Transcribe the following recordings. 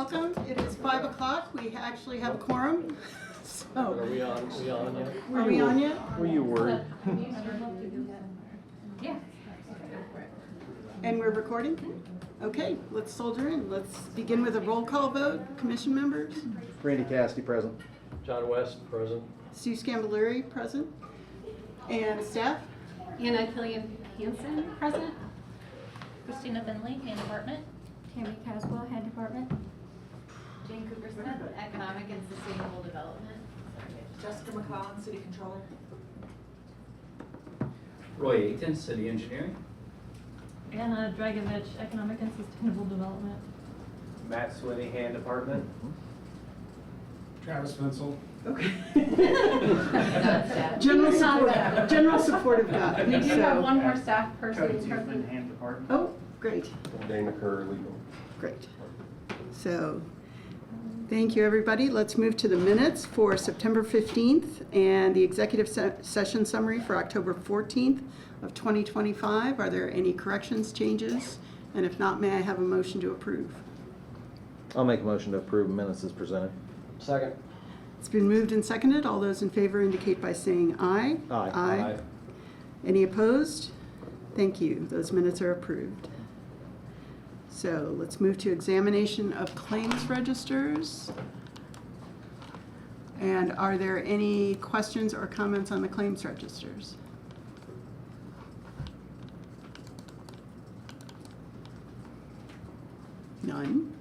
welcome. It is 5 o'clock. We actually have a quorum. So, Are we on yet? are we on yet? Were you worried? Yeah. And we're recording? Okay, let's soldier in. Let's begin with a roll call vote. Commission members. Randy Cassidy, present. John West, present. Sue Scambolari, present. And staff. Anna Killian Hansen, present. Christina Finley, Hand Department. Tammy Caswell, Head Department. Jane Cooper Smith, Economic and Sustainable Development. Jessica McClellan, City Controller. Roy Aiton, City Engineering. Anna Dragovich, Economic and Sustainable Development. Matt Swinny, Hand Department. Travis Fensel. Okay. Non-staff. General support of God. We do So- have one more staff Cody person Tufman, present. Hand Department. Oh, great. Dana Kerr, legal. Great. So, thank you, everybody. Let's move to the minutes for September 15th and the executive session summary for October 14th of 2025. Are there any corrections, changes? And if not, may I have a motion to approve? I'll make a motion to approve minutes as presented. Second. It's been moved and seconded. All those in favor indicate by saying aye. Aye. Any opposed? Thank you. Those minutes are approved. So let's move to examination of claims registers. And are there any questions or comments on the claims registers? None?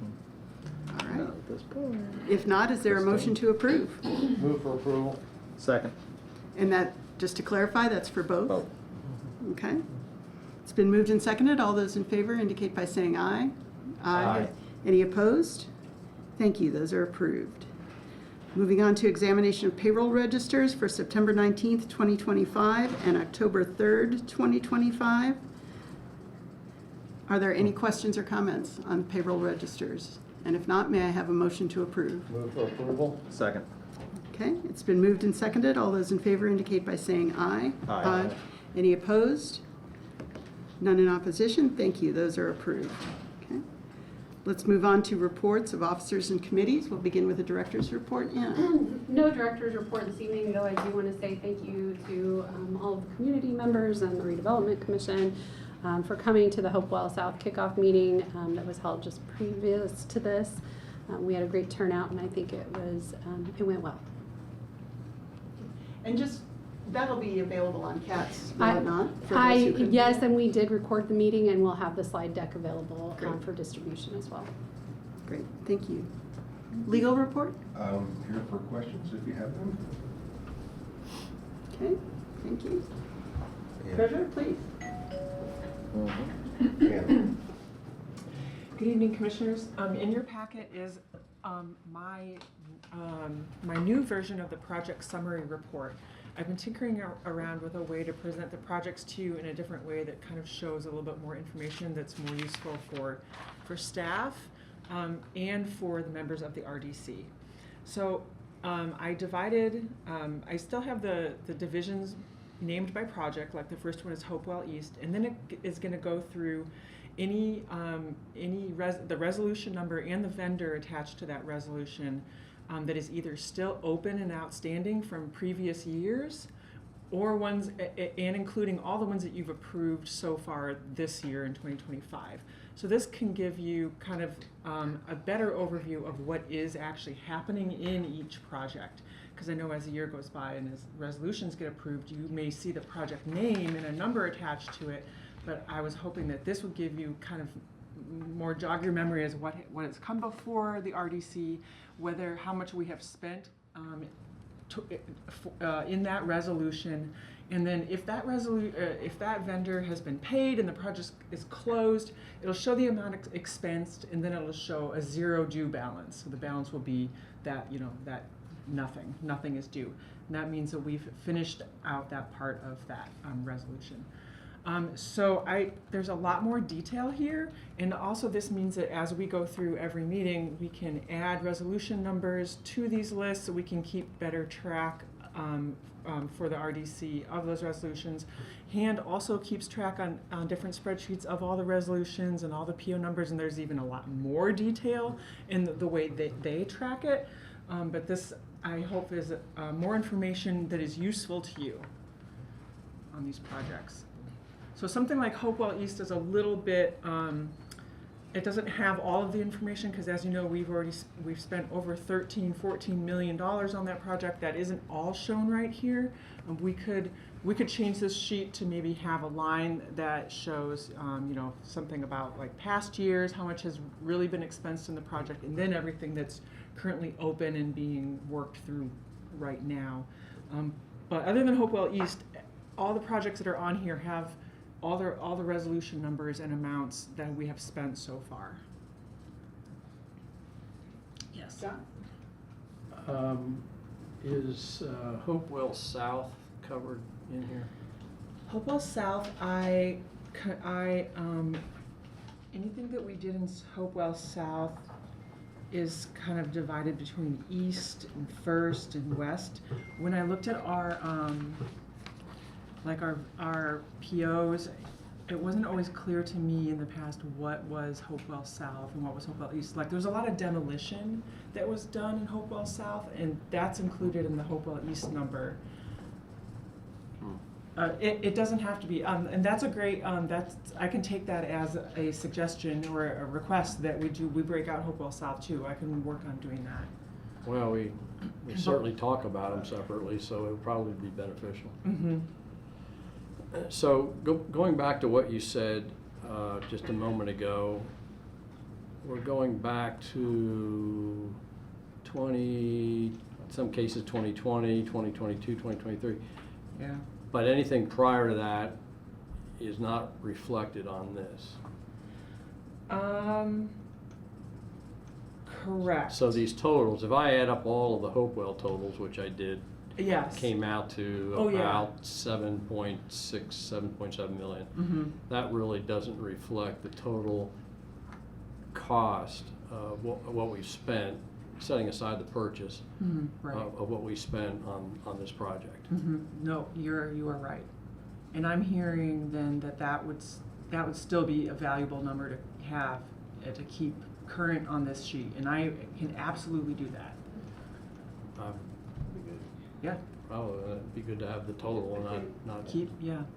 All right. Not at this point. If not, is there a motion to approve? Move for approval. Second. And that, just to clarify, that's for both? Both. Okay. It's been moved and seconded. All those in favor indicate by saying aye. Aye. Any opposed? Thank you. Those are approved. Moving on to examination of payroll registers for September 19th, 2025 and October 3rd, 2025. Are there any questions or comments on payroll registers? And if not, may I have a motion to approve? Move for approval. Second. Okay, it's been moved and seconded. All those in favor indicate by saying aye. Aye. Any opposed? None in opposition? Thank you. Those are approved. Okay. Let's move on to reports of officers and committees. We'll begin with the director's report. Anna. No director's report this evening, though I do want to say thank you to all of the community members and the Redevelopment Commission for coming to the Hopewell South kickoff meeting that was held just previous to this. We had a great turnout, and I think it went well. And just, that'll be available on CATS, will it not? For those who couldn't Yes, be there? and we did record the meeting, and we'll have the slide deck available Great. for distribution as well. Great, thank you. Legal report? Here for questions if you have them. Okay, thank you. Yeah. Treasurer, please. Yeah. Good evening, Commissioners. In your packet is my new version of the project summary report. I've been tinkering around with a way to present the projects to you in a different way that kind of shows a little bit more information that's more useful for staff and for the members of the RDC. So I divided, I still have the divisions named by project, like the first one is Hopewell East, and then it is going to go through the resolution number and the vendor attached to that resolution that is either still open and outstanding from previous years, or ones, and including all the ones that you've approved so far this year in 2025. So this can give you kind of a better overview of what is actually happening in each project. Because I know as the year goes by and as resolutions get approved, you may see the project name and a number attached to it, but I was hoping that this would give you kind of more jog your memory as what has come before the RDC, how much we have spent in that resolution, and then if that vendor has been paid and the project is closed, it'll show the amount expensed, and then it'll show a zero due balance. So the balance will be that, that nothing is due, and that means that we've finished out that part of that resolution. So there's a lot more detail here, and also this means that as we go through every meeting, we can add resolution numbers to these lists so we can keep better track for the RDC of those resolutions. Hand also keeps track on different spreadsheets of all the resolutions and all the PO numbers, and there's even a lot more detail in the way they track it. But this, I hope, is more information that is useful to you on these projects. So something like Hopewell East is a little bit, it doesn't have all of the information because, as you know, we've spent over $14 million on that project. That isn't all shown right here. We could change this sheet to maybe have a line that shows, you know, something about like past years, how much has really been expensed in the project, and then everything that's currently open and being worked through right now. But other than Hopewell East, all the projects that are on here have all the resolution numbers and amounts that we have spent so far. Yes. John? Is Hopewell South covered in here? Hopewell South, anything that we did in Hopewell South is kind of divided between East and First and West. When I looked at our POs, it wasn't always clear to me in the past what was Hopewell South and what was Hopewell East. Like, there was a lot of demolition that was done in Hopewell South, and that's included in the Hopewell East number. It doesn't have to be, and that's a great, I can take that as a suggestion or a request that we break out Hopewell South too. I can work on doing that. Well, we certainly talk about them separately, so it would probably be beneficial. Mm-hmm. So going back to what you said just a moment ago, we're going back to in some cases 2020, 2022, 2023. Yeah. But anything prior to that is not reflected on this. Correct. So these totals, if I add up all of the Hopewell totals, which I did, yes. came out to about 7.6, 7.7 million. Mm-hmm. That really doesn't reflect the total cost of what we've spent, setting aside the purchase, Mm-hmm. Right. of what we spent on this project. Mm-hmm. No, you are right. And I'm hearing then that would still be a valuable number to have, to keep current on this sheet, and I can absolutely do that. Be good. Yeah. Probably it'd be good to have the total and not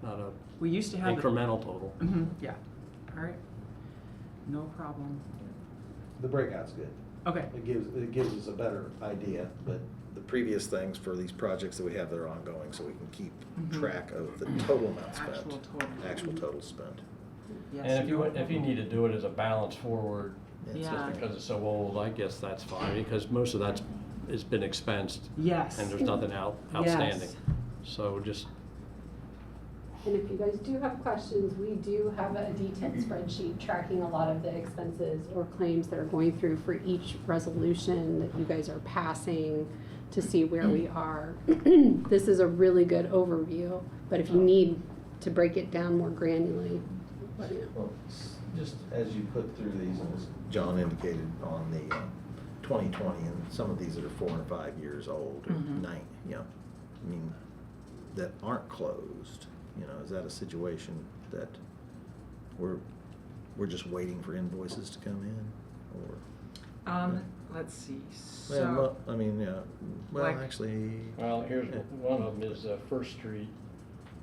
not a We used to have incremental total. Mm-hmm. Yeah. All right. No problem. The breakout's good. Okay. It gives us a better idea, but the previous things for these projects that we have that are ongoing, so we can keep track of the total amount spent. Actual total spent. Yes. And if you need to do it as a balance forward, Yeah. just because it's so old, I guess that's fine, because most of that's has been expensed. Yes. And there's nothing outstanding. Yes. So just, And if you guys do have questions, we do have a detailed spreadsheet tracking a lot of the expenses or claims that are going through for each resolution that you guys are passing to see where we are. This is a really good overview, but if you need to break it down more granularly, let me know. Well, just as you put through these, and as John indicated on the 2020, and some of these that are 4 and 5 years old, or 9, you know, I mean, that aren't closed. You know, is that a situation that we're just waiting for invoices to come in, or? Let's see. Well, I mean, yeah. Well, like- actually. well, here's one of them is First Street.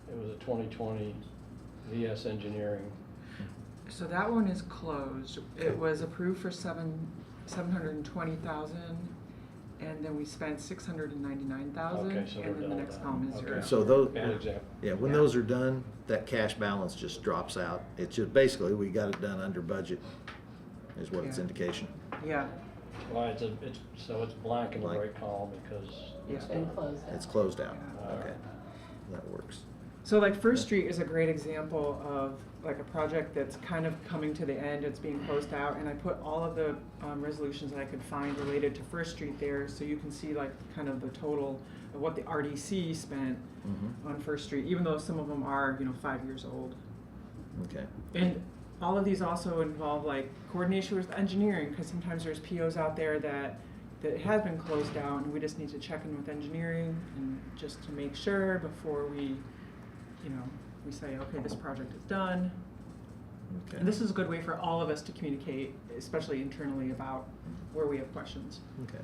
It was a 2020 VS Engineering. So that one is closed. It was approved for $720,000, and then we spent $699,000. Okay, so we're and then the done next with column that. is Okay. zero. So those. Bad example. Yeah, when Yeah. those are done, that cash balance just drops out. It's just basically, we got it done under budget, is what its Yeah. indication. Yeah. Well, it's blank in the Blank. right column because Yeah. And close it. It's closed out. Yeah. Okay, that works. So like First Street is a great example of like a project that's kind of coming to the end, it's being closed out, and I put all of the resolutions that I could find related to First Street there, so you can see like kind of the total of what the RDC spent on First Street, even though some of them are, 5 years old. Okay. And all of these also involve like coordination with engineering, because sometimes there's POs out there that that it has been closed out, and we just need to check in with engineering and just to make sure before we, we say, okay, this project is done. Okay. And this is a good way for all of us to communicate, especially internally, about where we have questions. Okay.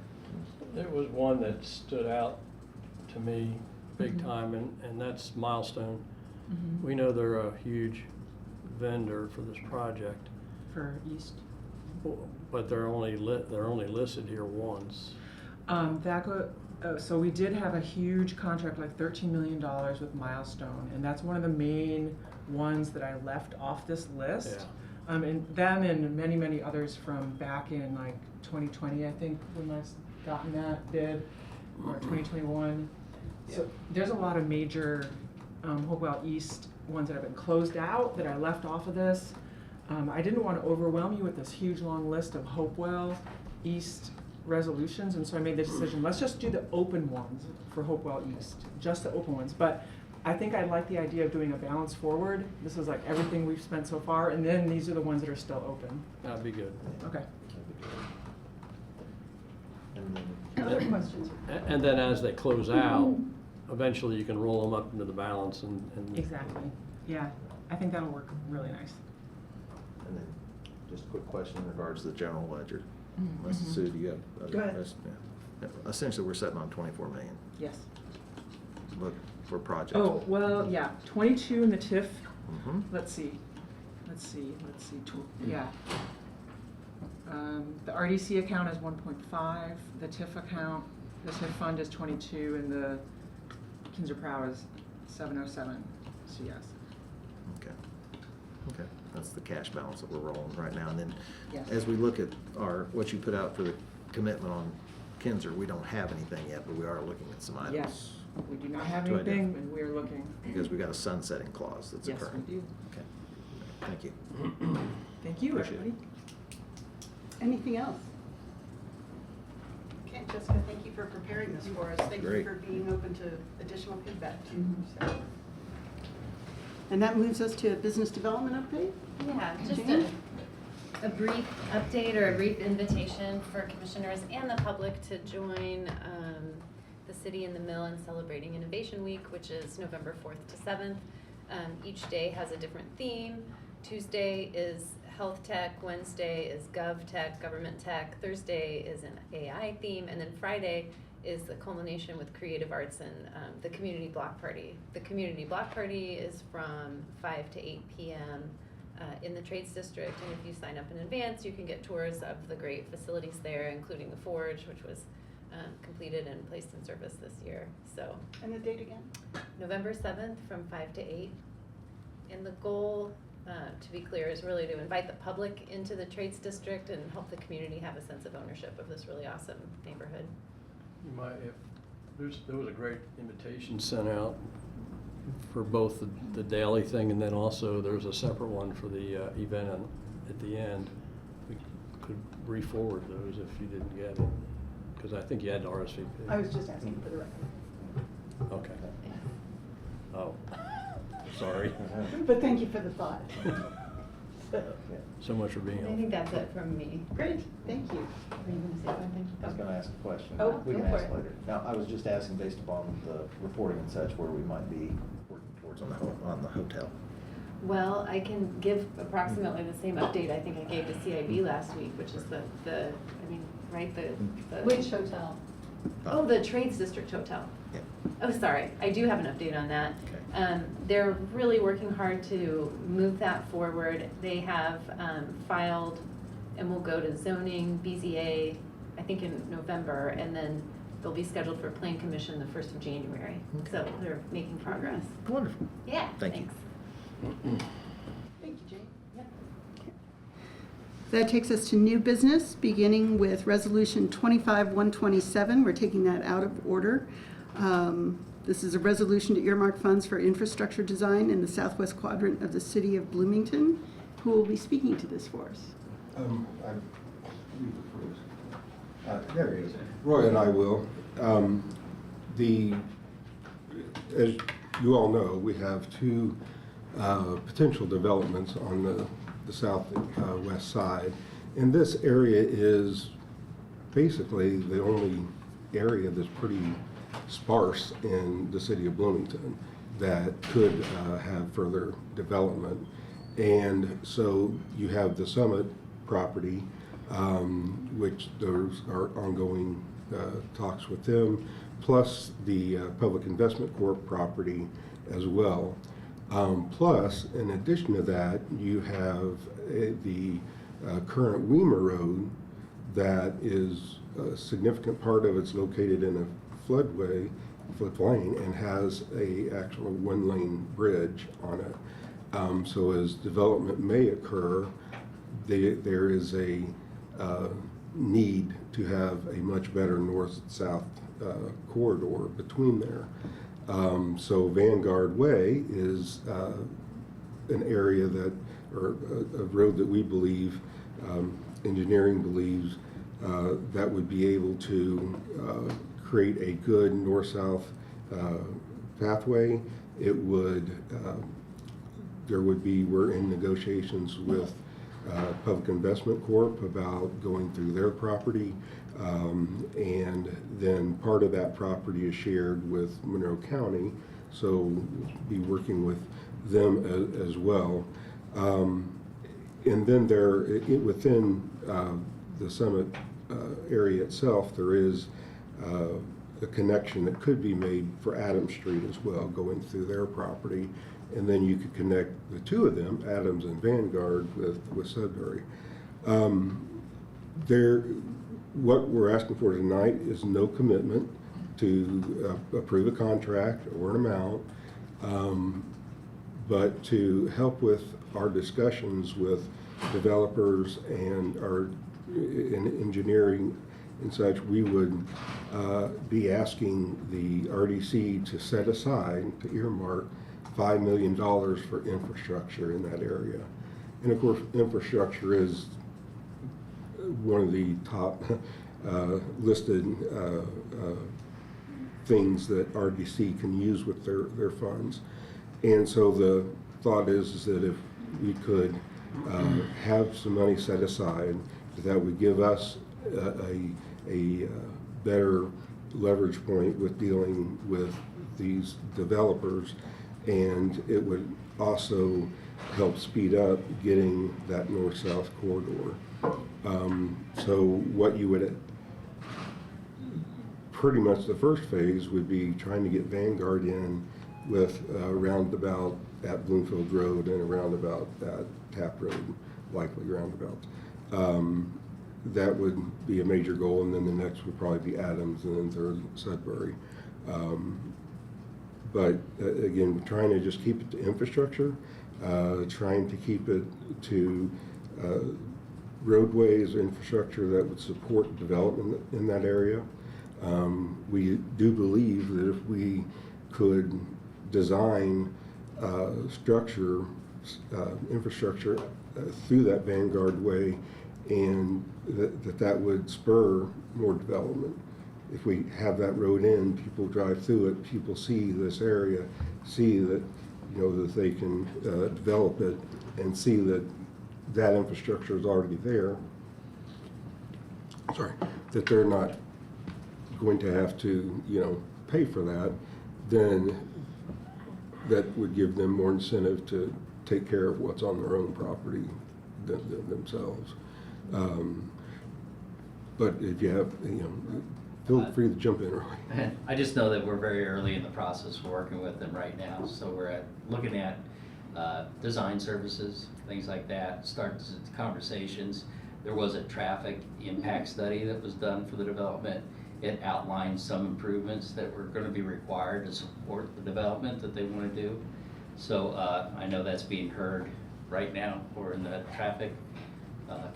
There was one that stood out to me big time, and that's Milestone. We know they're a huge vendor for this project, For East. but they're only listed here once. So we did have a huge contract, like $13 million with Milestone, and that's one of the main ones that I left off this list. Yeah. And them and many, many others from back in like 2020, I think, when I gotten that bid, or 2021. So there's a lot of major Hopewell East ones that have been closed out that I left off of this. I didn't want to overwhelm you with this huge long list of Hopewell East resolutions, and so I made the decision, let's just do the open ones for Hopewell East, just the open ones. But I think I like the idea of doing a balance forward. This is like everything we've spent so far, and then these are the ones that are still open. That'd be good. Okay. And then, Other questions? And then as they close out, eventually you can roll them up into the balance and Exactly. Yeah, I think that'll work really nice. and then, just a quick question in regards to the general ledger. Unless, Sue, do you have other Go ahead. questions? Yeah. Essentially, we're sitting on 24 million, Yes. but for projects. Oh, well, yeah, 22 in the TIF. Mhm. Let's see. Yeah. The RDC account is 1.5, the TIF account, the TIF fund is 22, and the Kinzer Prow is 707 CS. Okay. Okay, that's the cash balance that we're rolling right now. And then, Yes. as we look at what you put out for the commitment on Kinzer, we don't have anything yet, but we are looking at some items. Yes, we do not have To anything, identify. and we are looking. Because we got a sunsetting clause that's Yes, occurring. we do. Okay, thank you. Thank you, Appreciate it. everybody. Anything else? Okay, Jessica, thank you for preparing this for us. Thank you Great. for being open to additional feedback too. So. And that moves us to a business development update? Yeah, just Jane? a brief update or a brief invitation for commissioners and the public to join the City in the Mill in celebrating Innovation Week, which is November 4th to 7th. Each day has a different theme. Tuesday is health tech, Wednesday is gov tech, government tech, Thursday is an AI theme, and then Friday is the culmination with creative arts and the community block party. The community block party is from 5 to 8 p.m. In the Trades District, and if you sign up in advance, you can get tours of the great facilities there, including the Forge, which was completed and placed in service this year. So And the date again? November 7th from 5 to 8. And the goal, to be clear, is really to invite the public into the Trades District and help the community have a sense of ownership of this really awesome neighborhood. You might, there was a great invitation sent out for both the daily thing, and then also there's a separate one for the event at the end. We could re-forward those if you didn't get it, because I think you had to RSVP. I was just asking for the record. Okay. Oh, sorry. But thank you for the thought. So much for being I on. think that's it from me. Great, thank you. Were you going to say something? I was gonna ask a question. Oh, We can go for ask it. later. Now, I was just asking based upon the reporting and such, where we might be working towards on the hotel. Well, I can give approximately the same update I think I gave to CIB last week, which is right, the. Which hotel? Oh, the Trades District Hotel. Yeah. Oh, sorry, I do have an update on that. Okay. They're really working hard to move that forward. They have filed, and will go to zoning, BZA, I think in November, and then they'll be scheduled for Plan Commission the 1st of January. Okay. So they're making progress. Wonderful. Yeah, Thank you. thanks. Thank you, Jane. Yep. That takes us to new business, beginning with Resolution 25-127. We're taking that out of order. This is a resolution to earmark funds for infrastructure design in the southwest quadrant of the city of Bloomington. Who will be speaking to this for us? There he is. Roy and I will. As you all know, we have two potential developments on the southwest side. And this area is basically the only area that's pretty sparse in the city of Bloomington that could have further development. And so you have the Summit property, which those are ongoing talks with them, plus the Public Investment Corp property as well. Plus, in addition to that, you have the current Weimer Road that is a significant part of it's located in a floodplain, and has a actual one-lane bridge on it. So as development may occur, there is a need to have a much better north-south corridor between there. So Vanguard Way is an area that, or a road that we believe, engineering believes, that would be able to create a good north-south pathway. It would, we're in negotiations with Public Investment Corp about going through their property. And then part of that property is shared with Monroe County, so we'll be working with them as well. And then within the Summit area itself, there is a connection that could be made for Adams Street as well, going through their property. And then you could connect the two of them, Adams and Vanguard, with Sudbury. What we're asking for tonight is no commitment to approve a contract or an amount, but to help with our discussions with developers and our in engineering and such. We would be asking the RDC to set aside, to earmark $5 million for infrastructure in that area. And of course, infrastructure is one of the top listed things that RDC can use with their funds. And so the thought is that if we could have some money set aside, that would give us a better leverage point with dealing with these developers, and it would also help speed up getting that north-south corridor. So what you would, pretty much the first phase would be trying to get Vanguard in with a roundabout at Bloomfield Road and a roundabout at Tap Road, likely roundabout. That would be a major goal, and then the next would probably be Adams, and then third Sudbury. But again, we're trying to just keep it to infrastructure, trying to keep it to roadways, infrastructure that would support development in that area. We do believe that if we could design infrastructure through that Vanguard Way, and that would spur more development. If we have that road in, people drive through it, people see this area, see that, that they can develop it, and see that that infrastructure is already there. Sorry, that they're not going to have to, pay for that, then that would give them more incentive to take care of what's on their own property themselves. But if you have, feel free to jump in early. I just know that we're very early in the process. We're working with them right now, so we're looking at design services, things like that, start conversations. There was a traffic impact study that was done for the development. It outlined some improvements that were going to be required to support the development that they want to do. So I know that's being heard right now. We're in the traffic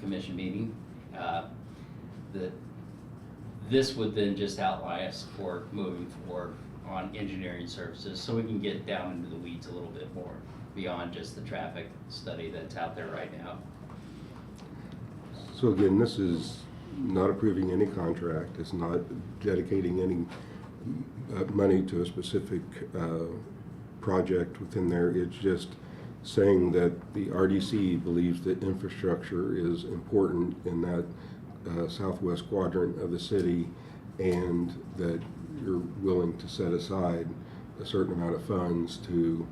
commission meeting. This would then just outline us for moving forward on engineering services, so we can get down into the weeds a little bit more beyond just the traffic study that's out there right now. So again, this is not approving any contract. It's not dedicating any money to a specific project within there. It's just saying that the RDC believes that infrastructure is important in that southwest quadrant of the city, and that you're willing to set aside a certain amount of funds to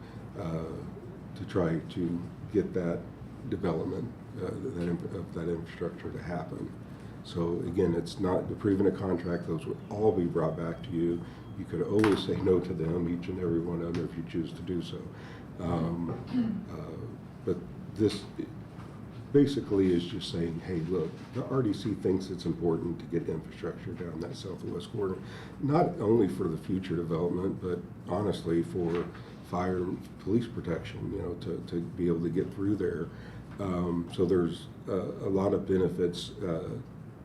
try to get that development of that infrastructure to happen. So again, it's not approving a contract; those would all be brought back to you. You could always say no to them, each and every one of them, if you choose to do so. But this basically is just saying, hey, look, the RDC thinks it's important to get infrastructure down that southwest corner, not only for the future development, but honestly for fire and police protection, you know, to be able to get through there. So there's a lot of benefits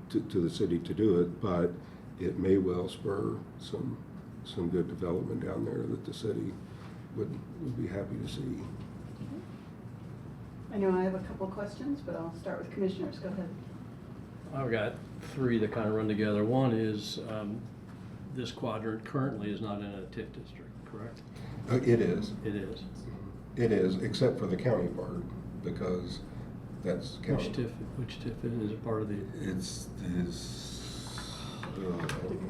to the city to do it, but it may well spur some good development down there that the city would be happy to see. I know I have a couple questions, but I'll start with commissioners. Go ahead. I've got three that kind of run together. One is this quadrant currently is not in a TIF district, correct? It is. It is. It is, except for the county part, because that's county. Which TIF is a part of the? It's The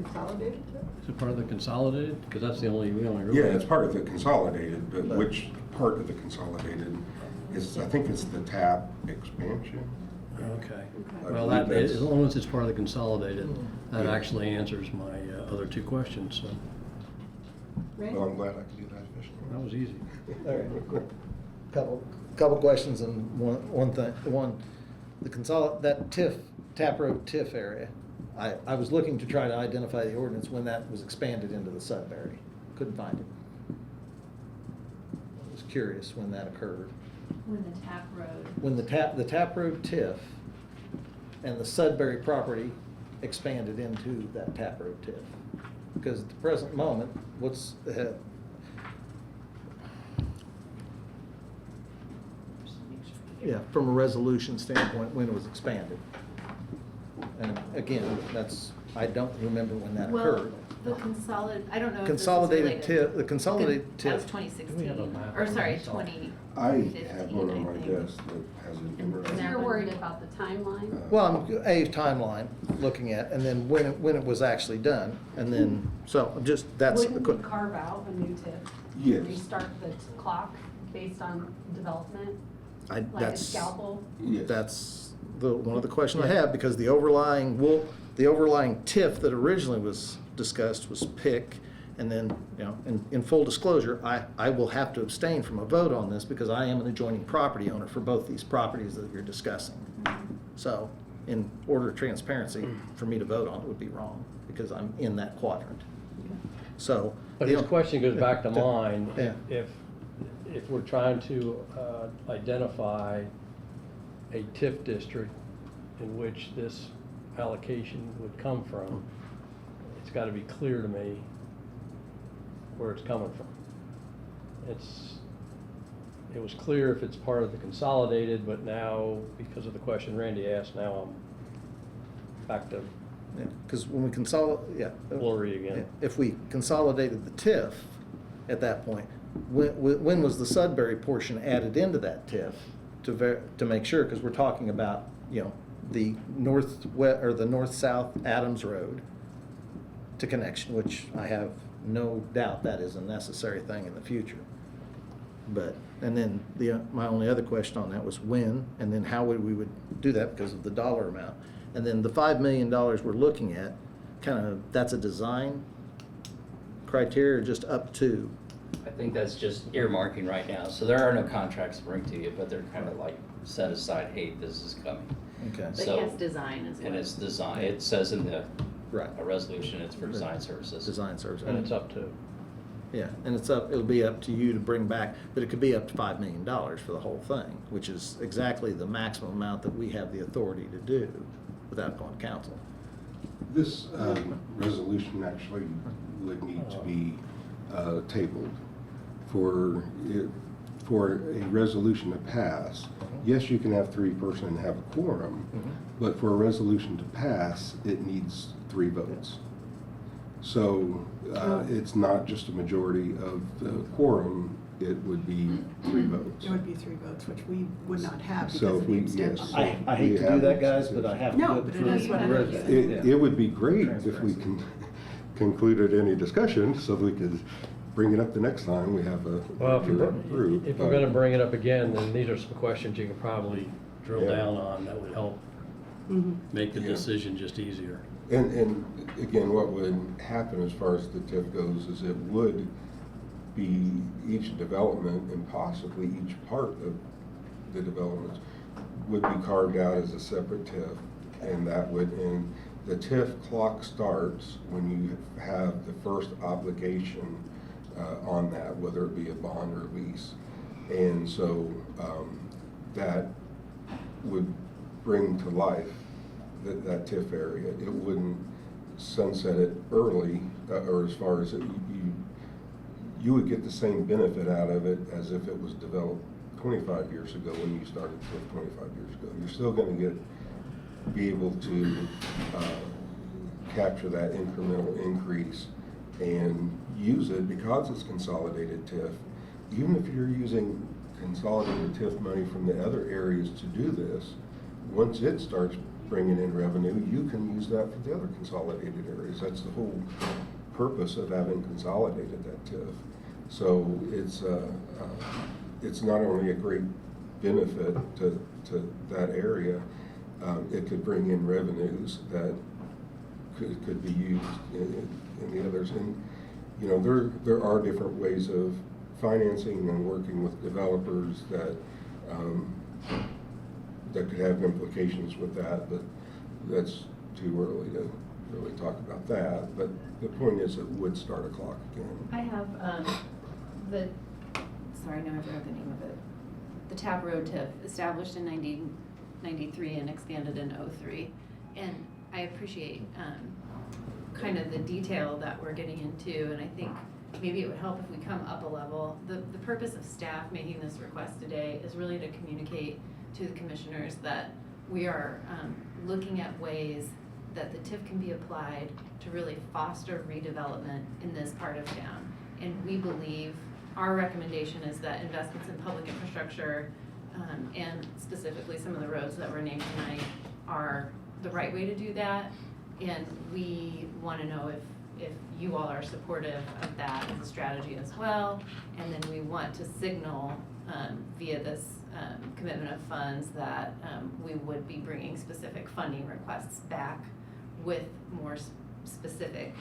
consolidated? Is it part of the consolidated? Because that's we only really. yeah, it's part of the consolidated, but which part of the consolidated is, I think it's the TAP expansion. Okay. I Well, believe that, that's- as long as it's part of the consolidated, that Yeah. actually answers my other two questions, so Randy? Well, I'm glad I could do that officially. that was easy. All right. Couple questions and one thing. One, that taproot TIF area, I was looking to try to identify the ordinance when that was expanded into the Sudbury. Couldn't find it. I was curious when that occurred. When the tap road. When the taproot TIF and the Sudbury property expanded into that taproot TIF. Because at the present moment, yeah, from a resolution standpoint, when it was expanded. And again, I don't remember when that Well, occurred. the I don't know if Consolidated this is related. TIF, the consolidated That was TIF. 2016, or sorry, 2015, I have one on my think. desk that has it in And So there- you're worried about the timeline? Well, a timeline looking at, and then when it was actually done, and then, so that's the Wouldn't quick. we carve out a new TIF? Yes. Restart the clock based on development, like a That's, scalpel? Yes. that's one of the questions I have, because the overlying TIF that originally was discussed was PIC, and then, you know, in full disclosure, I will have to abstain from a vote on this because I am an adjoining property owner for both these properties that you're discussing. So, in order of transparency, for me to vote on it would be wrong, because I'm in that quadrant. So. But his question goes back to mine. Yeah. If we're trying to identify a TIF district in which this allocation would come from, it's got to be clear to me where it's coming from. It was clear if it's part of the consolidated, but now, because of the question Randy asked, now I'm back to Because when we consolidate, blurry again. if we consolidated the TIF at that point, when was the Sudbury portion added into that TIF to make sure? Because we're talking about, you know, the north-south Adams Road to connection, which I have no doubt that is a necessary thing in the future. But, and then my only other question on that was when, and then how we would do that because of the dollar amount. And then the $5 million we're looking at, that's a design criteria, or just up to? I think that's just earmarking right now, so there are no contracts to bring to you, but they're kind of like set aside, hey, this is coming. Okay. But So- yes, design as well. And it's design, it says in the Right. a resolution, it's for design services. Design service. And it's up to, Yeah, and it'll be up to you to bring back, but it could be up to $5 million for the whole thing, which is exactly the maximum amount that we have the authority to do without going to council. This resolution actually would need to be tabled for a resolution to pass. Yes, you can have 3-person and have a quorum, but for a resolution to pass, it needs 3 votes. So it's not just a majority of the quorum, it would be 3 votes. It would be 3 votes, which we would not have So because of if the we- abstention. yes. I hate to do that, guys, but I have to No, do it but for it is what it the is. residents. It would be great if we can concluded any discussion so we could bring it up the next time we have a. Well, if approved, we're gonna bring it up again, then these are some questions you can probably drill Yeah. down on that would help Mhm. make the Yeah. decision just easier. And again, what would happen as far as the TIF goes is it would be each development and possibly each part of the developments would be carved out as a separate TIF. And that would, and the TIF clock starts when you have the first obligation on that, whether it be a bond or lease. And so that would bring to life that TIF area. It wouldn't sunset it early, or as far as you would get the same benefit out of it as if it was developed 25 years ago when you started TIF 25 years ago. You're still going to be able to capture that incremental increase and use it because it's consolidated TIF. Even if you're using consolidated TIF money from the other areas to do this, once it starts bringing in revenue, you can use that for the other consolidated areas. That's the whole purpose of having consolidated that TIF. So it's not only a great benefit to that area, it could bring in revenues that could be used in the others. And you know, there are different ways of financing and working with developers that that could have implications with that, but that's too early to really talk about that. But the point is, it would start a clock again. I have sorry, now I forgot the name of it. The Tap Road TIF, established in 1993 and expanded in 2003. And I appreciate kind of the detail that we're getting into, and I think maybe it would help if we come up a level. The purpose of staff making this request today is really to communicate to the commissioners that we are looking at ways that the TIF can be applied to really foster redevelopment in this part of town. And we believe, our recommendation is that investments in public infrastructure and specifically some of the roads that were named tonight are the right way to do that. And we want to know if you all are supportive of that as a strategy as well. And then we want to signal via this commitment of funds that we would be bringing specific funding requests back with more specific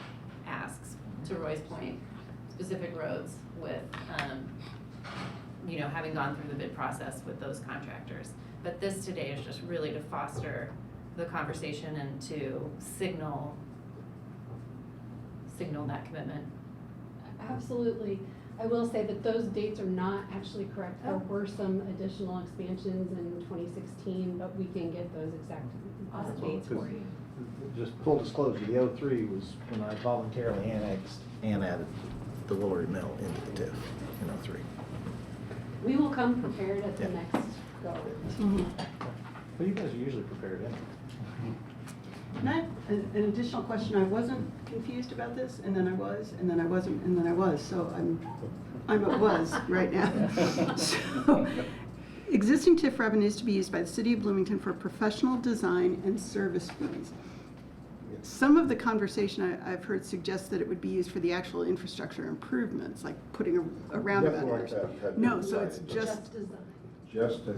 asks, to Roy's point, specific roads with, you know, having gone through the bid process with those contractors. But this today is just really to foster the conversation and to signal that commitment. Absolutely. I will say that those dates are not actually correct. There were some additional expansions in 2016, but we can get those exact dates for you. Just full disclosure, the 03 was when I voluntarily annexed and added the Lower Mill into the TIF in 03. We will come prepared at the next go. Well, you guys are usually prepared anyway. And I have an additional question. I wasn't confused about this, and then I was, and then I wasn't, and then I was. So I'm a was right now. So, existing TIF revenues to be used by the City of Bloomington for professional design and service fees. Some of the conversation I've heard suggests that it would be used for the actual infrastructure improvements, like putting a roundabout in there. No, so it's just design. Just to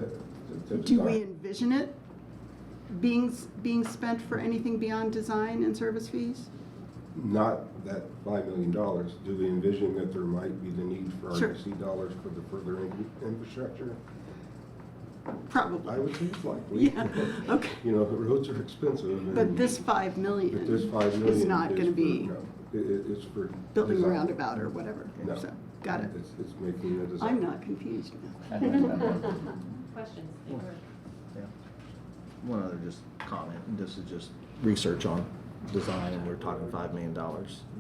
do we design. envision it being spent for anything beyond design and service fees? Not that $5 million. Do we envision that there might be the need for Sure. RDC dollars for the further infrastructure? Probably. I would think likely. Yeah, okay. You know, the roads are expensive. But and- this 5 million But this $5 million is not going to for- be no, it's for. building a design. roundabout or whatever. No. So, got it. It's making a design. I'm not confused now. Questions? Yeah. One other just comment, and this is just research on design, and we're talking $5 million.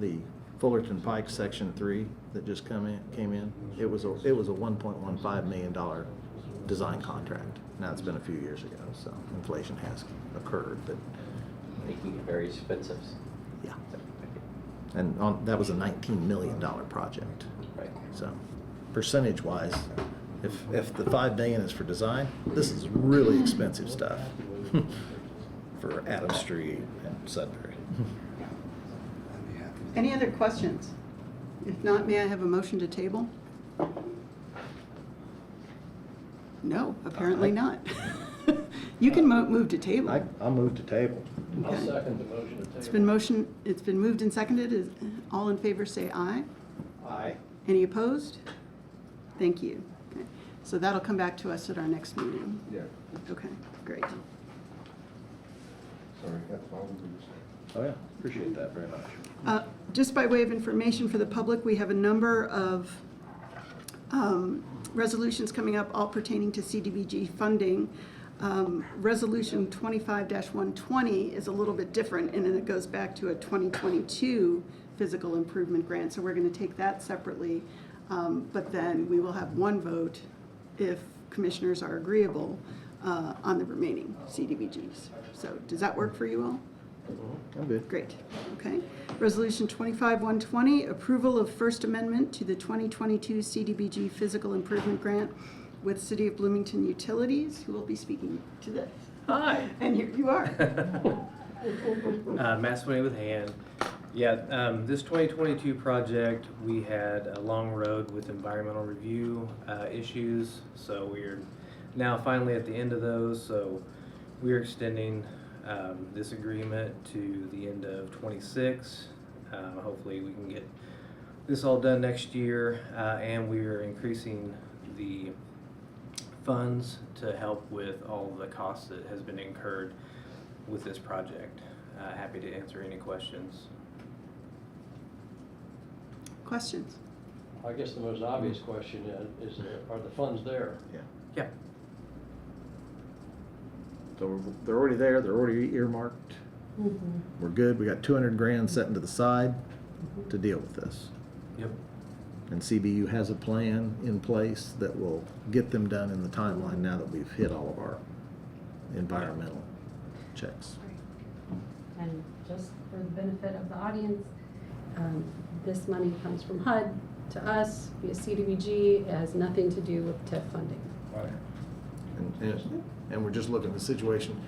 The Fullerton Pike Section 3 that just came in, it was a $1.15 million design contract. Now, it's been a few years ago, so inflation has occurred, but Making it very expensive. yeah. And that was a $19 million project, Right. so. percentage-wise, if the 5 million is for design, this is really expensive stuff for Adams Street and Sudbury. Any other questions? If not, may I have a motion to table? No, apparently not. You can move to table. I'll move to table. I'll Okay. second the motion to table. It's been moved and seconded. All in favor say aye. Aye. Any opposed? Thank you. Okay. So that'll come back to us at our next meeting. Yeah, Okay, great. sorry, that's all we were saying. Oh, yeah, appreciate that very much. Just by way of information for the public, we have a number of resolutions coming up, all pertaining to CDBG funding. Resolution 25-120 is a little bit different, and then it goes back to a 2022 physical improvement grant, so we're going to take that separately. But then we will have one vote if commissioners are agreeable on the remaining CDBGs. So does that work for you all? I'm good. Great, okay. Resolution 25-120, approval of First Amendment to the 2022 CDBG Physical Improvement Grant with City of Bloomington Utilities, who will be speaking to this. Hi. And here you are. Matt Sweeney with hand. Yeah, this 2022 project, we had a long road with environmental review issues, so we're now finally at the end of those, so we're extending this agreement to the end of 26. Hopefully we can get this all done next year, and we are increasing the funds to help with all of the costs that has been incurred with this project. Happy to answer any questions. Questions? I guess the most obvious question is, are the funds there? Yeah. Yeah. So they're already there, they're already earmarked. We're good, we got 200 grand set into the side to deal with this. Yep. And CBU has a plan in place that will get them done in the timeline now that we've hit all of our environmental checks. And just for the benefit of the audience, this money comes from HUD to us via CDBG. It has nothing to do with TIF funding. And we're just looking at the situation,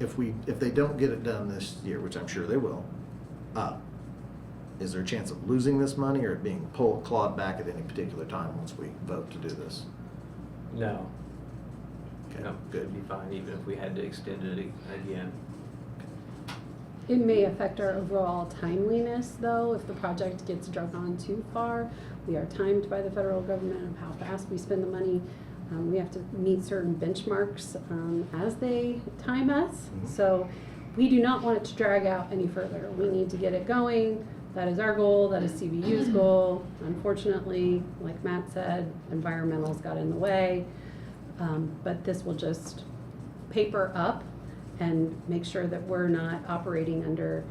if they don't get it done this year, which I'm sure they will, is there a chance of losing this money or it being clawed back at any particular time once we vote to do this? No. Okay, No, good. it'd be fine even if we had to extend it again. It may affect our overall timeliness, though, if the project gets dragged on too far. We are timed by the federal government of how fast we spend the money. We have to meet certain benchmarks as they time us. So we do not want it to drag out any further. We need to get it going. That is our goal. That is CBU's goal. Unfortunately, like Matt said, environmentals got in the way. But this will just paper up and make sure that we're not operating under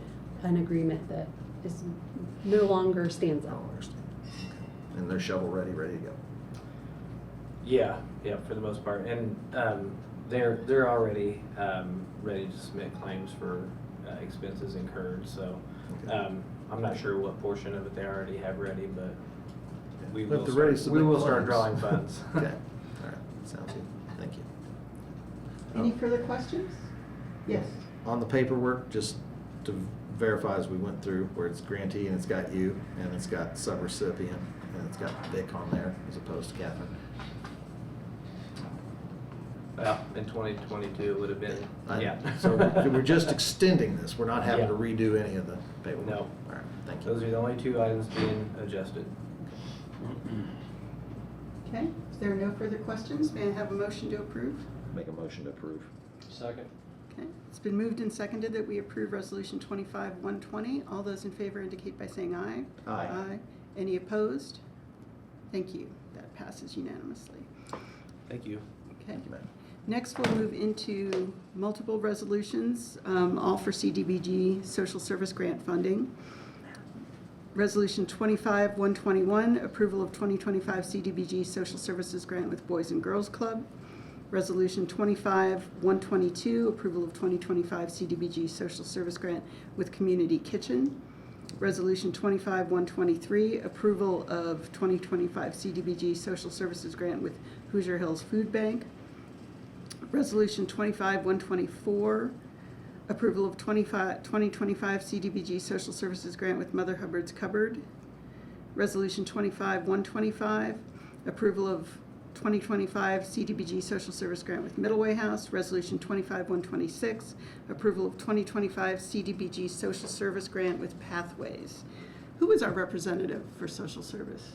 an agreement that is no longer stands I up. don't understand. And they're shovel ready to go. Yeah, for the most part, and they're already ready to submit claims for expenses incurred. So I'm not sure what portion of it they already have ready, but we But will they're ready to start, we submit will start claims. drawing funds. Okay, all right, sounds good, thank you. Any further questions? Yes. On the paperwork, just to verify as we went through, where it's grantee and it's got you, and it's got subrecipient, and it's got Vic on there as opposed to Catherine. Well, in 2022 it would have been, yeah. So we're just extending this, we're not having to Yeah. redo any of the paperwork? No. All right, thank Those you. are the only two items being adjusted. Okay, is there no further questions? May I have a motion to approve? Make a motion to approve. Second. Okay, it's been moved and seconded that we approve Resolution 25-120. All those in favor indicate by saying aye. Aye. Any opposed? Thank you. That passes unanimously. Thank you. Okay. Thank you, Matt. Next, we'll move into multiple resolutions, all for CDBG Social Service Grant funding. Resolution 25-121, approval of 2025 CDBG Social Services Grant with Boys and Girls Club. Resolution 25-122, approval of 2025 CDBG Social Service Grant with Community Kitchen. Resolution 25-123, approval of 2025 CDBG Social Services Grant with Hoosier Hills Food Bank. Resolution 25-124, approval of 2025 CDBG Social Services Grant with Mother Hubbard's Cupboard. Resolution 25-125, approval of 2025 CDBG Social Service Grant with Middleway House. Resolution 25-126, approval of 2025 CDBG Social Service Grant with Pathways. Who is our representative for social service?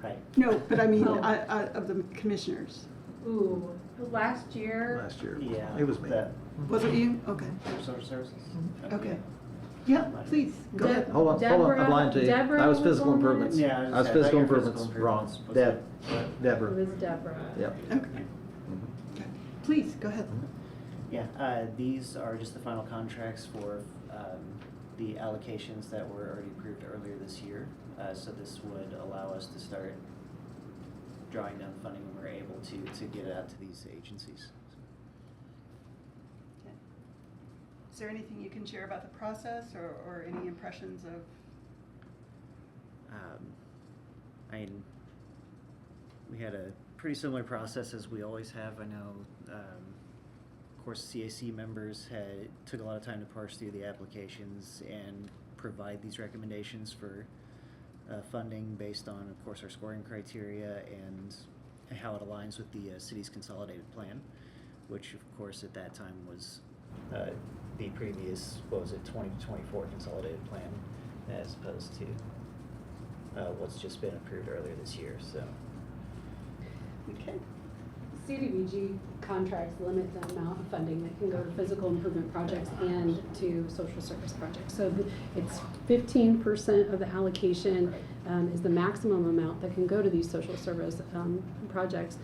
Right. No, but I mean, Oh. of the commissioners. Ooh, last year, Last year. Yeah. It was me. that- Was it you? Okay. Social services? Okay. Yeah, please, go ahead. Hold on, I'm lying to you. Deborah I was was physical on that? improvements. Yeah, I was I thought physical you were improvements, physical wrong. improvements. Deb, It Deborah. was Deborah. Yep. Okay. Please, go ahead. Yeah, these are just the final contracts for the allocations that were already approved earlier this year. So this would allow us to start drawing down funding when we're able to get it out to these agencies. Is there anything you can share about the process or any impressions of? I mean, we had a pretty similar process as we always have. I know, of course, CAC members took a lot of time to parse through the applications and provide these recommendations for funding based on, of course, our scoring criteria and how it aligns with the city's consolidated plan, which, of course, at that time was the previous, 2024 consolidated plan, as opposed to what's just been approved earlier this year. So. Okay. CDBG contracts limit the amount of funding that can go to physical improvement projects and to social service projects. So it's 15% of the allocation is the maximum amount that can go to these social service projects.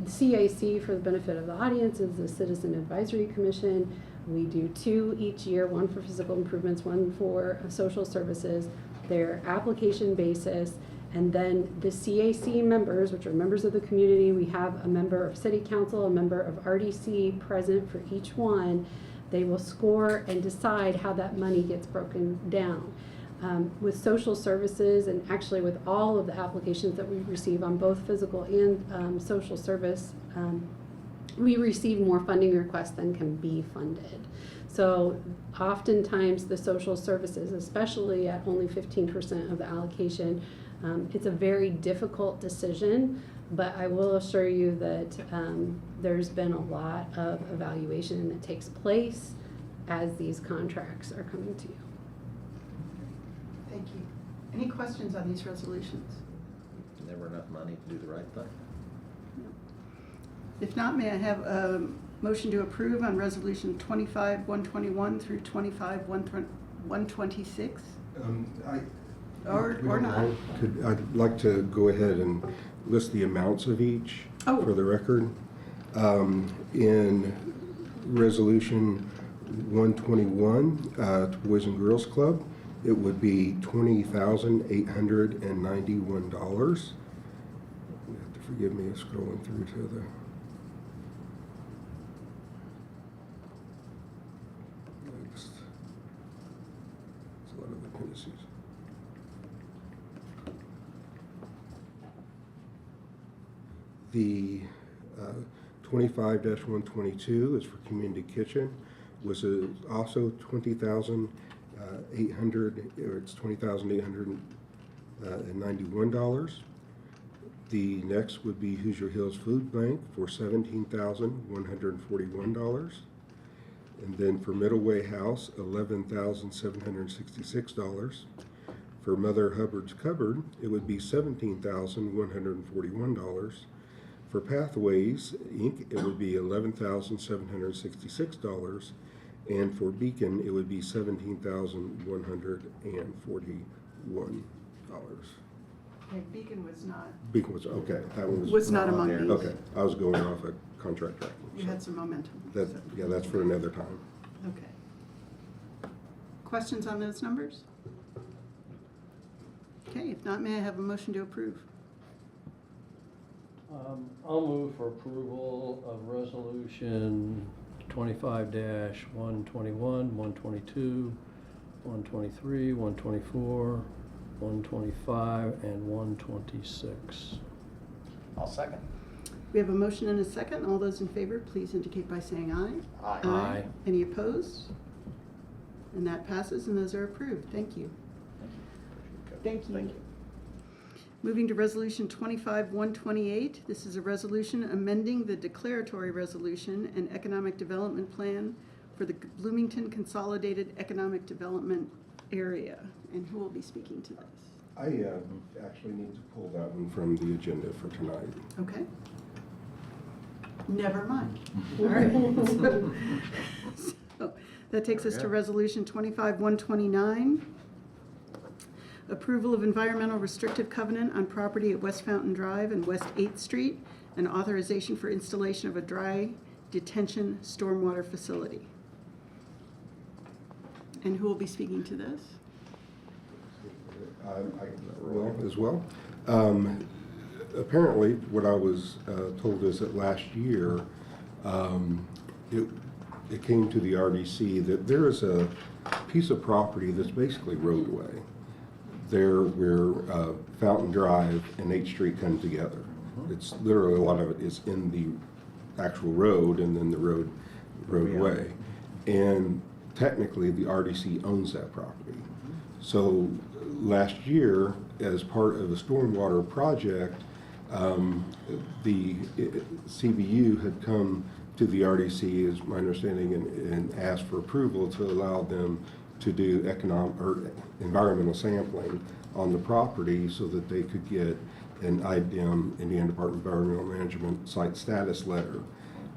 CAC, for the benefit of the audience, is the Citizen Advisory Commission. We do 2 each year, one for physical improvements, one for social services. They're application basis. And then the CAC members, which are members of the community, we have a member of City Council, a member of RDC present for each one. They will score and decide how that money gets broken down. With social services, and actually with all of the applications that we receive on both physical and social service, we receive more funding requests than can be funded. So oftentimes the social services, especially at only 15% of the allocation, it's a very difficult decision, but I will assure you that there's been a lot of evaluation that takes place as these contracts are coming to you. Thank you. Any questions on these resolutions? Never enough money to do the right thing. If not, may I have a motion to approve on resolution 25-121 through 25-126? Or not? I'd like to go ahead and list the amounts of each for the record. In resolution 121, Boys and Girls Club, it would be $20,891. You have to forgive me scrolling through to the next. It's a lot of appendices. The 25-122 is for Community Kitchen, was also $20,891. The next would be Hoosier Hills Food Bank for $17,141. And then for Middleway House, $11,766. For Mother Hubbard's Cupboard, it would be $17,141. For Pathways, Inc., it would be $11,766. And for Beacon, it would be $17,141. Okay, Beacon was not. Beacon was, okay, that one Was not among there. these. Okay, I was going off a contract tracking. You had some momentum. That, so- yeah, that's for another time. Okay. Questions on those numbers? Okay, if not, may I have a motion to approve? I'll move for approval of resolution 25-121, 122, 123, 124, 125, and 126. I'll second. We have a motion and a second. All those in favor, please indicate by saying aye. Aye. Any opposed? And that passes, and those are approved. Thank you. Thank you. Thank you. Moving to Resolution 25-128. This is a resolution amending the declaratory resolution and economic development plan for the Bloomington Consolidated Economic Development Area. And who will be speaking to this? I actually need to pull that one from the agenda for tonight. Okay. Never mind. All right. So that takes us to Resolution 25-129. Approval of environmental restrictive covenant on property at West Fountain Drive and West 8th Street, and authorization for installation of a dry detention stormwater facility. And who will be speaking to this? I will as well. Apparently, what I was told is that last year, it came to the RDC that there is a piece of property that's basically roadway there where Fountain Drive and 8th Street come together. It's literally, a lot of it is in the actual road and then the roadway. And technically, the RDC owns that property. So last year, as part of a stormwater project, the CBU had come to the RDC, is my understanding, and asked for approval to allow them to do environmental sampling on the property so that they could get an IDM, Indiana Department of Environmental Management, site status letter.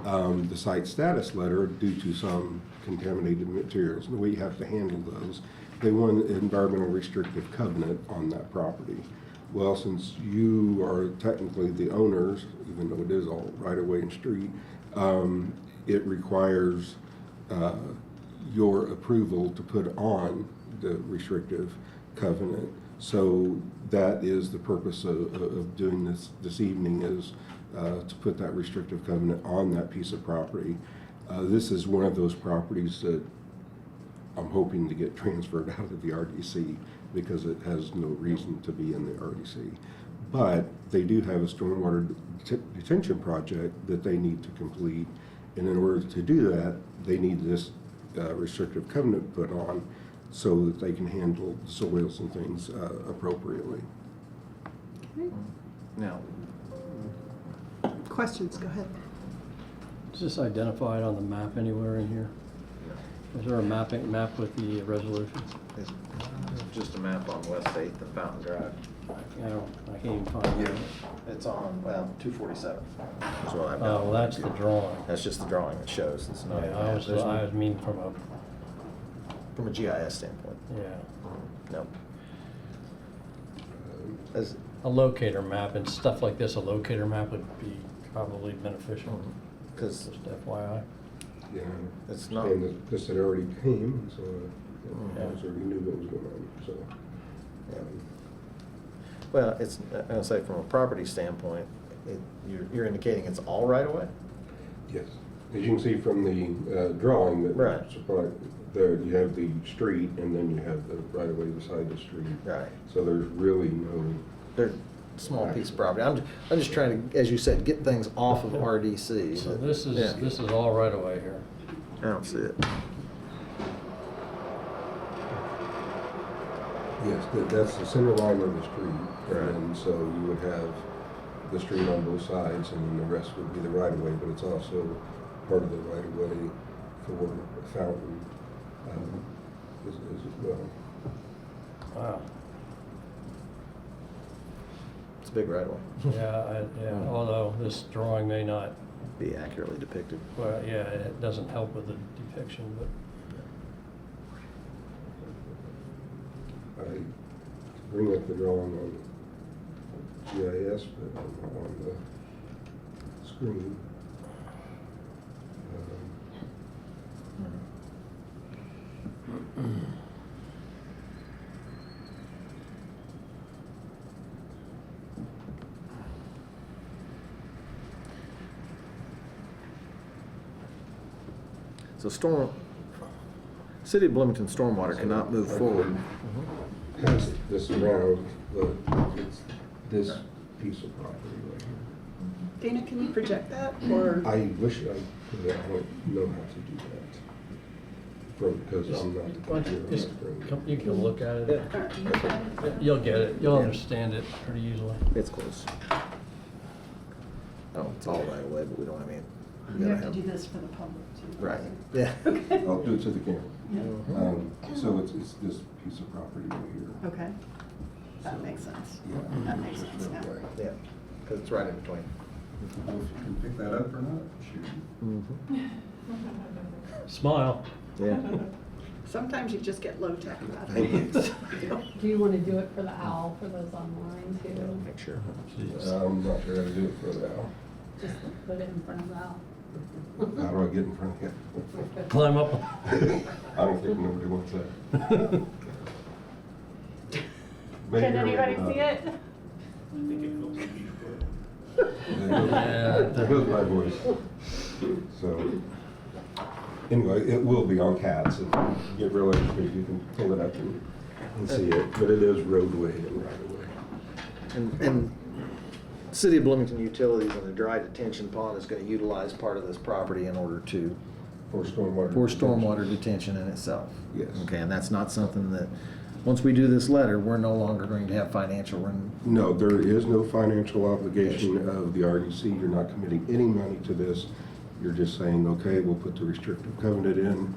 The site status letter, due to some contaminated materials, and we have to handle those, they want an environmental restrictive covenant on that property. Well, since you are technically the owners, even though it is all right-of-way and street, it requires your approval to put on the restrictive covenant. So that is the purpose of doing this evening, is to put that restrictive covenant on that piece of property. This is one of those properties that I'm hoping to get transferred out of the RDC because it has no reason to be in the RDC. But they do have a stormwater detention project that they need to complete, and in order to do that, they need this restrictive covenant put on so that they can handle soils and things appropriately. Okay. Now, Questions, go ahead. Is this identified on the map anywhere in here? Is there a map with the resolution? it's just a map on West 8th and Fountain Drive. I can't even find it. It's on, well, 247. Is what I've got. Oh, well, that's the drawing. That's just the drawing it shows. It's not. Yeah, a I map. was There's mean from a GIS standpoint. yeah, No. As, a locator map and stuff like this, a locator map would be probably beneficial. because Just FYI. Yeah. it's not. And this had already came, so I Yeah. already knew what was going on, so. Yeah. Well, it's, I'm gonna say from a property standpoint, you're indicating it's all right away? Yes, as you can see from the drawing that Right. supplied, there you have the street and then you have the right of way beside the street. Right. So there's really no, They're small piece of property. I'm just trying to, as you said, get things off of RDC. So but- this yeah. is all right away here. I don't see it. yes, that's the center line of the street. Right. And so you would have the street on both sides and then the rest would be the right of way, but it's also part of the right of way for Fountain as well. Wow. It's a big right away. Yeah, although this drawing may not, Be accurately depicted. well, yeah, it doesn't help with the depiction, but I bring up the drawing on GIS, but not on the screen. So City of Bloomington Stormwater cannot move forward. Pass this around, but it's this piece of property right here. Dana, can you project that, or? I wish I could, I don't know how to do that. Because I'm not the Why don't computer. you just you can look at it. All right. You'll get it. You'll understand it pretty easily. It's close. Oh, it's all right away, but we don't have any. You have to do this for the public too. Right, yeah. Okay. I'll do it to the camera. Yeah. So it's this piece of property right here. Okay. That makes sense. Yeah. That makes sense, yeah. Yeah, because it's right in between. If you can pick that up or not, shoot. Smile. Yeah. Sometimes you just get low tech about Thank you. things. Do you want to do it for the owl, for those online too? Make sure. I'm not sure how to do it for now. Just put it in front of the owl. How do I get in front of you? Climb up. I don't think nobody wants that. Can anybody see it? There goes my voice. So, anyway, it will be on cats. If you get real interested, you can pull it up and see it. But it is roadway and right of way. And City of Bloomington Utilities and the dry detention pond is gonna utilize part of this property in order to, For stormwater. for stormwater detention in itself. Yes. Okay, and that's not something that, once we do this letter, we're no longer going to have financial No, there is no financial obligation of the RDC. You're not committing any money to this. You're just saying, okay, we'll put the restrictive covenant in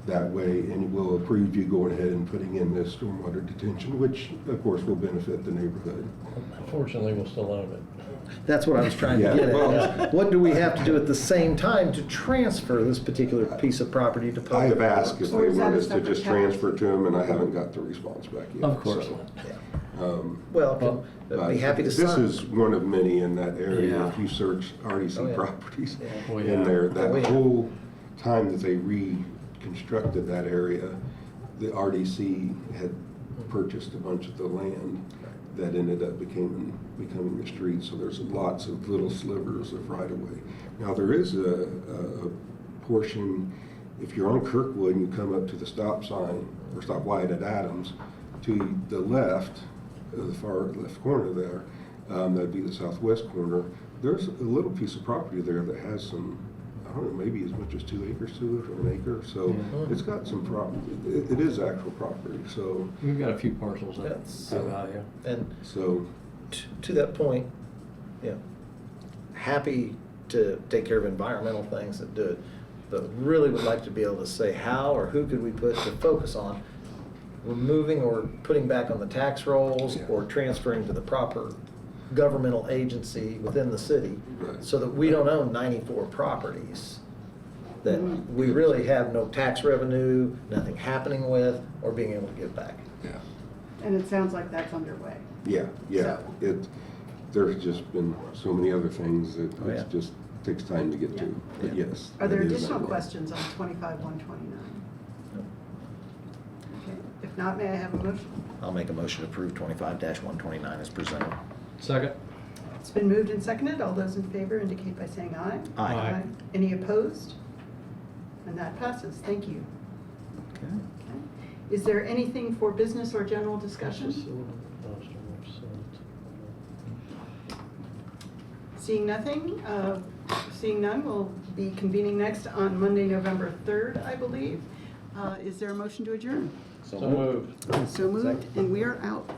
that way, and we'll approve you going ahead and putting in this stormwater detention, which of course will benefit the neighborhood. Unfortunately, we'll still own it. That's what I was trying to Yeah, get well- at. What do we have to do at the same time to transfer this particular piece of property to public? I have asked if works? they Or is that want a us to separate just capital? transfer to them, and I haven't got the response back yet. Of course so, not. Well, but I'd be happy to This sign. is one of many in that area. Yeah. If you search RDC Oh, yeah. properties Oh, in yeah. there, Oh, that yeah. whole time that they reconstructed that area, the RDC had purchased a bunch of the land that ended up becoming the street. So there's lots of little slivers of right of way. Now there is a portion, if you're on Kirkwood and you come up to the stop sign or stop light at Adams, to the left, the far left corner there, that'd be the southwest corner. There's a little piece of property there that has some, I don't know, maybe as much as 2 acres to it, or an acre. So it's got some property. It is actual property. So We've got a few parcels that That's- have value. And so to that point, you know, happy to take care of environmental things that do it, but really would like to be able to say how or who could we put to focus on removing or putting back on the tax rolls Yeah. or transferring to the proper governmental agency within the city, Right. so that we don't own 94 properties that we really have no tax revenue, nothing happening with, or being able to give back. yeah. And it sounds like that's underway. Yeah, yeah. So- There's just been so many other things that Oh, yeah. it just takes time to get to. But Yeah. yes. Are there that is additional underway. questions on 25-129? Okay, if not, may I have a motion? I'll make a motion to approve 25-129 as presented. Second? It's been moved and seconded. All those in favor indicate by saying aye. Aye. Aye. Any opposed? And that passes. Thank you. Okay. Okay. Is there anything for business or general discussion? Seeing none, we'll be convening next on Monday, November 3rd, I believe. Is there a motion to adjourn? So moved. So moved, and we are out.